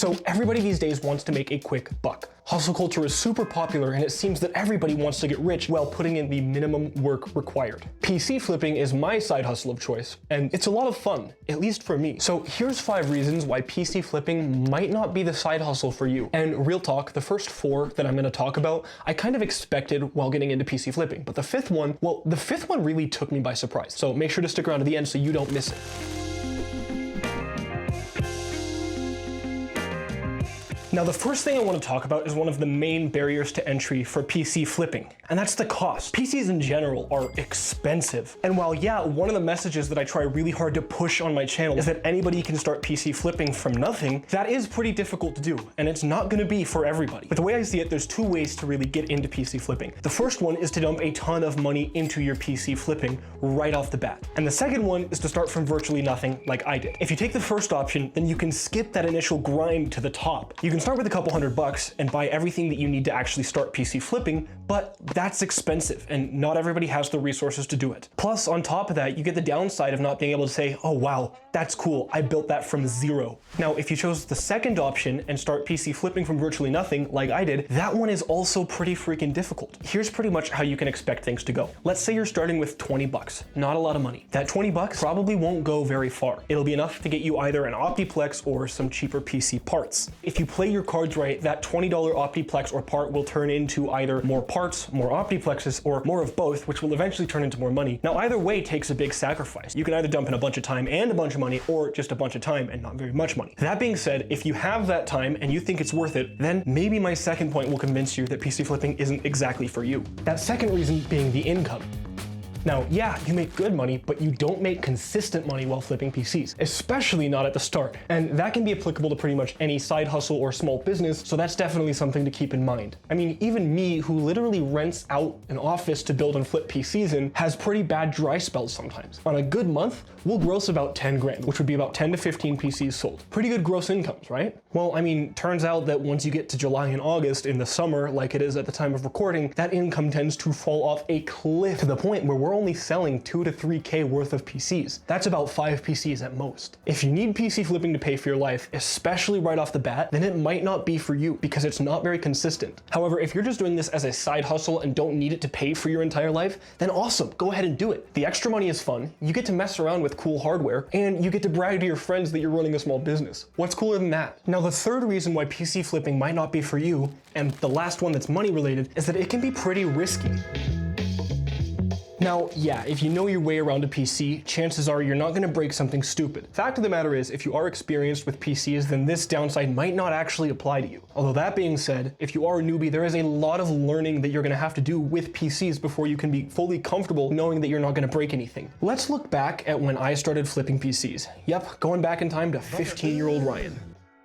So everybody these days wants to make a quick buck. Hustle culture is super popular and it seems that everybody wants to get rich while putting in the minimum work required. PC flipping is my side hustle of choice, and it's a lot of fun, at least for me. So here's 5 reasons why PC flipping might not be the side hustle for you. And real talk, the first 4 that I'm gonna talk about, I kind of expected while getting into PC flipping. But the 5th one, well, the 5th one really took me by surprise. So make sure to stick around to the end so you don't miss it. Now, the first thing I want to talk about is one of the main barriers to entry for PC flipping, and that's the cost. PCs in general are expensive. And while, yeah, one of the messages that I try really hard to push on my channel is that anybody can start PC flipping from nothing, that is pretty difficult to do, and it's not going to be for everybody. But the way I see it, there's 2 ways to really get into PC flipping. The first one is to dump a ton of money into your PC flipping right off the bat. And the second one is to start from virtually nothing like I did. If you take the first option, then you can skip that initial grind to the top. You can start with a couple $100 and buy everything that you need to actually start PC flipping, but that's expensive and not everybody has the resources to do it. Plus, on top of that, you get the downside of not being able to say, oh wow, that's cool, I built that from zero. Now, if you chose the second option and start PC flipping from virtually nothing like I did, that one is also pretty freaking difficult. Here's pretty much how you can expect things to go. Let's say you're starting with 20 bucks, not a lot of money. That 20 bucks probably won't go very far. It'll be enough to get you either an Optiplex or some cheaper PC parts. If you play your cards right, that $20 Optiplex or part will turn into either more parts, more Optiplexes, or more of both, which will eventually turn into more money. Now, either way takes a big sacrifice. You can either dump in a bunch of time and a bunch of money, or just a bunch of time and not very much money. That being said, if you have that time and you think it's worth it, then maybe my second point will convince you that PC flipping isn't exactly for you. That second reason being the income. Now, yeah, you make good money, but you don't make consistent money while flipping PCs, especially not at the start. And that can be applicable to pretty much any side hustle or small business, so that's definitely something to keep in mind. I mean, even me, who literally rents out an office to build and flip PCs in, has pretty bad dry spells sometimes. On a good month, we'll gross about 10 grand, which would be about 10 to 15 PCs sold. Pretty good gross incomes, right? Well, I mean, turns out that once you get to July and August in the summer, like it is at the time of recording, that income tends to fall off a cliff to the point where we're only selling 2 to 3K worth of PCs. That's about 5 PCs at most. If you need PC flipping to pay for your life, especially right off the bat, then it might not be for you because it's not very consistent. However, if you're just doing this as a side hustle and don't need it to pay for your entire life, then awesome, go ahead and do it. The extra money is fun, you get to mess around with cool hardware, and you get to brag to your friends that you're running a small business. What's cooler than that? Now, the third reason why PC flipping might not be for you, and the last one that's money related, is that it can be pretty risky. Now, yeah, if you know your way around a PC, chances are you're not gonna break something stupid. Fact of the matter is, if you are experienced with PCs, then this downside might not actually apply to you. Although that being said, if you are a newbie, there is a lot of learning that you're gonna have to do with PCs before you can be fully comfortable knowing that you're not gonna break anything. Let's look back at when I started flipping PCs. Yep, going back in time to 15-year-old Ryan.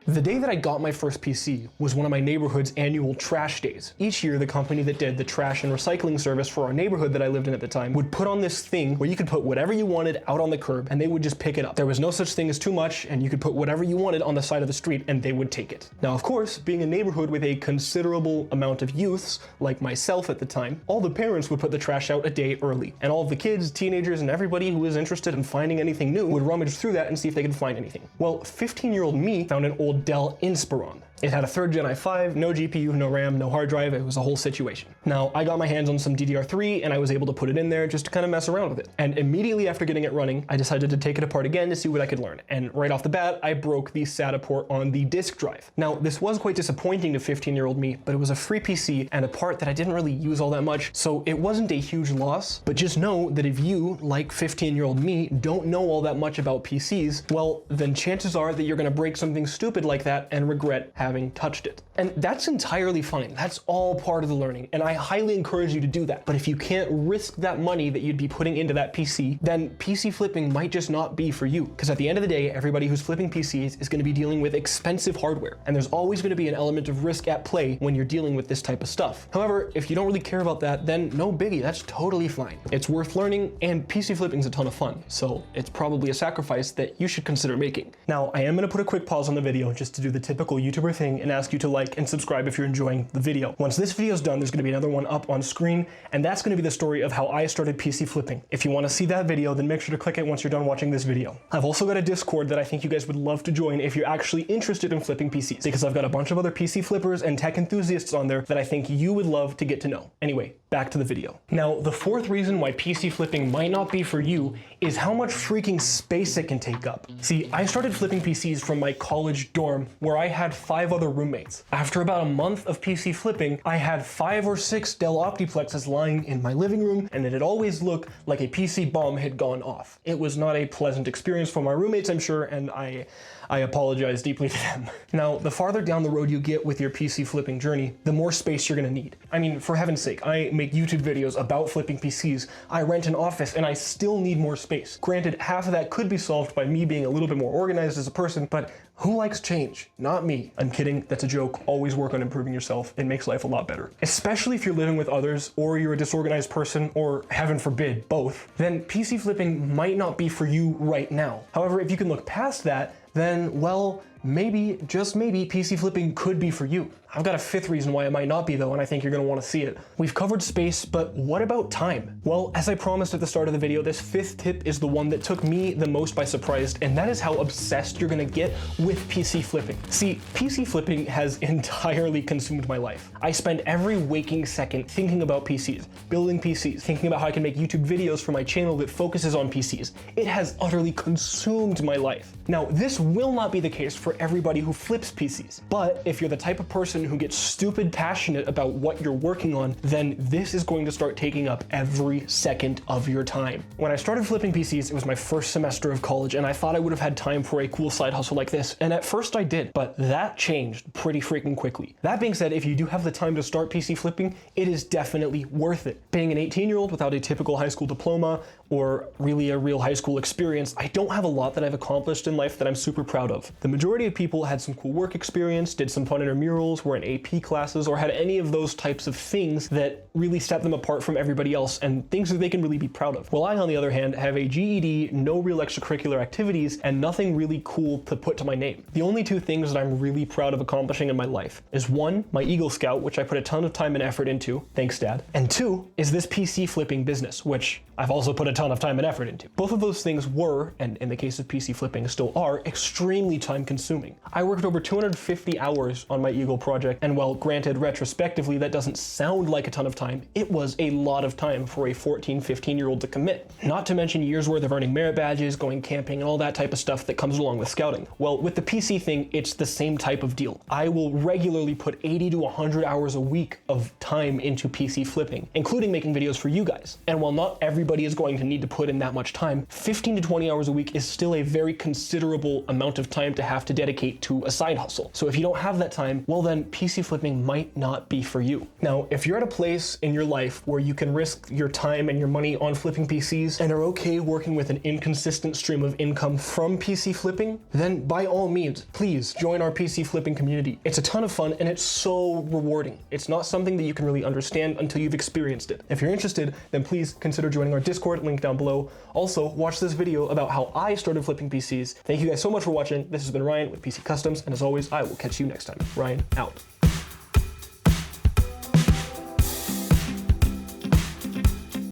The day that I got my first PC was one of my neighborhood's annual trash days. Each year, the company that did the trash and recycling service for our neighborhood that I lived in at the time would put on this thing where you could put whatever you wanted out on the curb and they would just pick it up. There was no such thing as too much, and you could put whatever you wanted on the side of the street and they would take it. Now, of course, being a neighborhood with a considerable amount of youths, like myself at the time, all the parents would put the trash out a day early, and all of the kids, teenagers, and everybody who was interested in finding anything new would rummage through that and see if they could find anything. Well, 15-year-old me found an old Dell Inspiron. It had a 3rd Gen i5, no GPU, no RAM, no hard drive. It was a whole situation. Now, I got my hands on some DDR3 and I was able to put it in there just to kind of mess around with it. And immediately after getting it running, I decided to take it apart again to see what I could learn. And right off the bat, I broke the SATA port on the disk drive. Now, this was quite disappointing to 15-year-old me, but it was a free PC and a part that I didn't really use all that much, so it wasn't a huge loss. But just know that if you, like 15-year-old me, don't know all that much about PCs, well, then chances are that you're gonna break something stupid like that and regret having touched it. And that's entirely fine. That's all part of the learning, and I highly encourage you to do that. But if you can't risk that money that you'd be putting into that PC, then PC flipping might just not be for you. Because at the end of the day, everybody who's flipping PCs is going to be dealing with expensive hardware, and there's always going to be an element of risk at play when you're dealing with this type of stuff. However, if you don't really care about that, then no biggie, that's totally fine. It's worth learning, and PC flipping is a ton of fun, so it's probably a sacrifice that you should consider making. Now, I am going to put a quick pause on the video just to do the typical YouTuber thing and ask you to like and subscribe if you're enjoying the video. Once this video is done, there's gonna be another one up on screen, and that's gonna be the story of how I started PC flipping. If you wanna see that video, then make sure to click it once you're done watching this video. I've also got a Discord that I think you guys would love to join if you're actually interested in flipping PCs, because I've got a bunch of other PC flippers and tech enthusiasts on there that I think you would love to get to know. Anyway, back to the video. Now, the fourth reason why PC flipping might not be for you is how much freaking space it can take up. See, I started flipping PCs from my college dorm where I had 5 other roommates. After about a month of PC flipping, I had 5 or 6 Dell Optiplexes lying in my living room, and it always looked like a PC bomb had gone off. It was not a pleasant experience for my roommates, I'm sure, and I apologize deeply to them. Now, the farther down the road you get with your PC flipping journey, the more space you're gonna need. I mean, for heaven's sake, I make YouTube videos about flipping PCs, I rent an office, and I still need more space. Granted, half of that could be solved by me being a little bit more organized as a person, but who likes change? Not me. I'm kidding, that's a joke. Always work on improving yourself. It makes life a lot better. Especially if you're living with others, or you're a disorganized person, or heaven forbid, both, then PC flipping might not be for you right now. However, if you can look past that, then, well, maybe, just maybe, PC flipping could be for you. I've got a 5th reason why it might not be though, and I think you're gonna wanna see it. We've covered space, but what about time? Well, as I promised at the start of the video, this 5th tip is the one that took me the most by surprise, and that is how obsessed you're gonna get with PC flipping. See, PC flipping has entirely consumed my life. I spend every waking second thinking about PCs, building PCs, thinking about how I can make YouTube videos for my channel that focuses on PCs. It has utterly consumed my life. Now, this will not be the case for everybody who flips PCs, but if you're the type of person who gets stupid passionate about what you're working on, then this is going to start taking up every second of your time. When I started flipping PCs, it was my first semester of college, and I thought I would have had time for a cool side hustle like this, and at first I did, but that changed pretty freaking quickly. That being said, if you do have the time to start PC flipping, it is definitely worth it. Being an 18-year-old without a typical high school diploma, or really a real high school experience, I don't have a lot that I've accomplished in life that I'm super proud of. The majority of people had some cool work experience, did some fun intramurals, were in AP classes, or had any of those types of things that really set them apart from everybody else and things that they can really be proud of. Well, I, on the other hand, have a GED, no real extracurricular activities, and nothing really cool to put to my name. The only 2 things that I'm really proud of accomplishing in my life is 1, my Eagle Scout, which I put a ton of time and effort into, thanks Dad, and 2, is this PC flipping business, which I've also put a ton of time and effort into. Both of those things were, and in the case of PC flipping still are, extremely time consuming. I worked over 250 hours on my Eagle project, and while granted retrospectively that doesn't sound like a ton of time, it was a lot of time for a 14, 15-year-old to commit. Not to mention years worth of earning merit badges, going camping, and all that type of stuff that comes along with scouting. Well, with the PC thing, it's the same type of deal. I will regularly put 80 to 100 hours a week of time into PC flipping, including making videos for you guys. And while not everybody is going to need to put in that much time, 15 to 20 hours a week is still a very considerable amount of time to have to dedicate to a side hustle. So if you don't have that time, well then PC flipping might not be for you. Now, if you're at a place in your life where you can risk your time and your money on flipping PCs and are okay working with an inconsistent stream of income from PC flipping, then by all means, please join our PC flipping community. It's a ton of fun and it's so rewarding. It's not something that you can really understand until you've experienced it. If you're interested, then please consider joining our Discord, link down below. Also, watch this video about how I started flipping PCs. Thank you guys so much for watching. This has been Ryan with PC Customs, and as always, I will catch you next time. Ryan, out.